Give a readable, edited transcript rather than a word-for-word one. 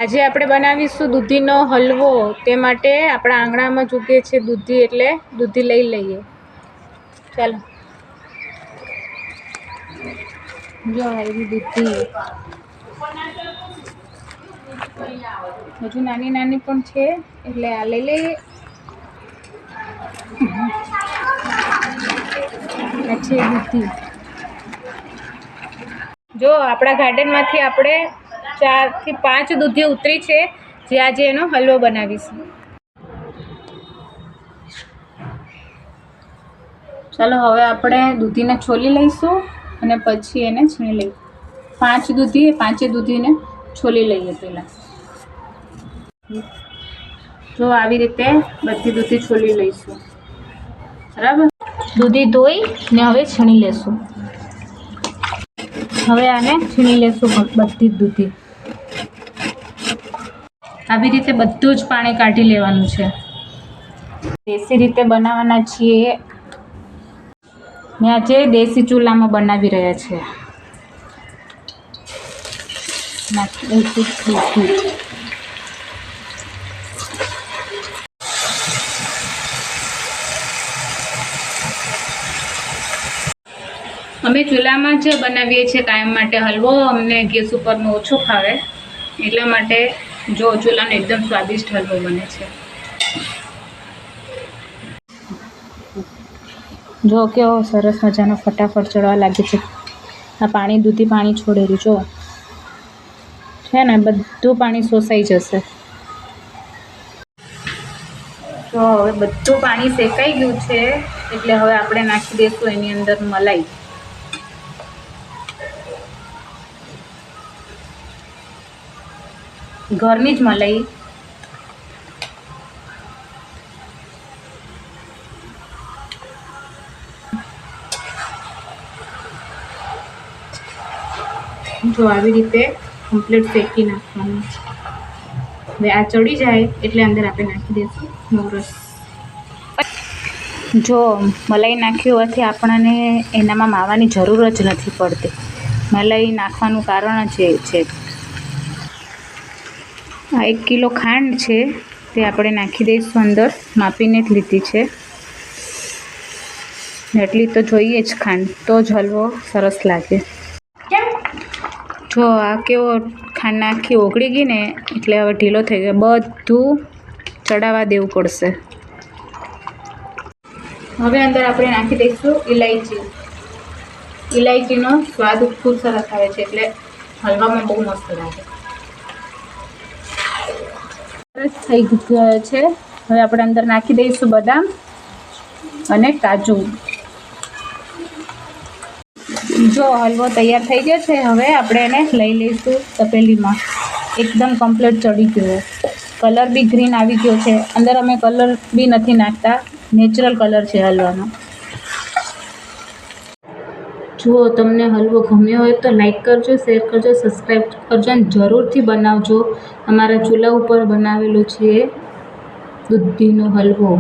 આજે આપણે બનાવીશું દૂધીનો હલવો. તે માટે આપણા આંગણામાં જ ઉગે છે દૂધી, એટલે દૂધી લઈ લઈએ. ચાલો, જો આવી દૂધી. હજુ નાની નાની પણ છે, એટલે આ લઈ લઈએ. આ છે દૂધી. જો આપણા ગાર્ડનમાંથી આપણે 4 થી 5 દૂધી ઉતરી છે, જે આજે એનો હલવો બનાવીશું. ચાલો, હવે આપણે દૂધીને છોલી લઈશું અને પછી એને છીણી લઈશું. 5 દૂધી, 5 દૂધીને છોલી લઈએ પહેલાં. જો આવી રીતે બધી દૂધી છોલી લઈશું. બરાબર, દૂધી ધોઈ ને હવે છીણી લેશું. હવે આને છીણી લેશું બધી જ દૂધી. આવી રીતે બધું જ પાણી કાઢી લેવાનું છે. દેશી રીતે બનાવવાના છીએ. મેં આજે દેશી ચૂલામાં બનાવી રહ્યા છે. નાખી દઈશું દૂધી. અમે ચૂલામાં જ બનાવીએ છીએ કાયમ માટે હલવો. અમને ગેસ ઉપરનો ઓછો ફાવે, એટલા માટે જો ચૂલાનો એકદમ સ્વાદિષ્ટ હલવો બને છે. જો કેવો સરસ મજાનો ફટાફટ ચડવા લાગે છે. આ પાણી, દૂધી પાણી છોડેલું જો છે ને, બધું પાણી શોષાઈ જશે. તો હવે બધું પાણી શેકાઈ ગયું છે, એટલે હવે આપણે નાખી દઈશું એની અંદર મલાઈ. ઘરની જ મલાઈ. જો આવી રીતે કમ્પ્લીટ શેકી નાખવાનું. હવે આ ચડી જાય એટલે અંદર આપણે નાખી દઈશું મોરસ. જો મલાઈ નાખી હોવાથી આપણને એનામાં માવાની જરૂર જ નથી પડતી. મલાઈ નાખવાનું કારણ જ એ છે. આ 1 કિલો ખાંડ છે, તે આપણે નાખી દઈશું અંદર. માપીને જ લીધી છે, એટલી તો જોઈએ જ ખાંડ, તો જ હલવો સરસ લાગે. જો આ કેવો ખાંડ નાખી ઓગળી ગઈ ને, એટલે હવે ઢીલો થઈ ગયો. બધું ચડાવવા દેવું પડશે. હવે અંદર આપણે નાખી દઈશું ઇલાયચી. ઇલાયચીનો સ્વાદ ખૂબ સરસ આવે છે, એટલે હલવામાં બહુ મસ્ત લાગે. સરસ થઈ ગયો છે. હવે આપણે અંદર નાખી દઈશું બદામ અને કાજુ. જો હલવો તૈયાર થઈ ગયો છે. હવે આપણે એને લઈ લઈશું તપેલીમાં. એકદમ કમ્પ્લીટ ચડી ગયો. કલર બી ગ્રીન આવી ગયો છે. અંદર અમે કલર બી નથી નાખતા, નેચરલ કલર છે હલવાનો. જો તમને હલવો ગમ્યો હોય તો લાઈક કરજો, શેર કરજો, સબસ્ક્રાઈબ કરજો અને જરૂરથી બનાવજો. અમારા ચૂલા ઉપર બનાવેલો છે દૂધીનો હલવો.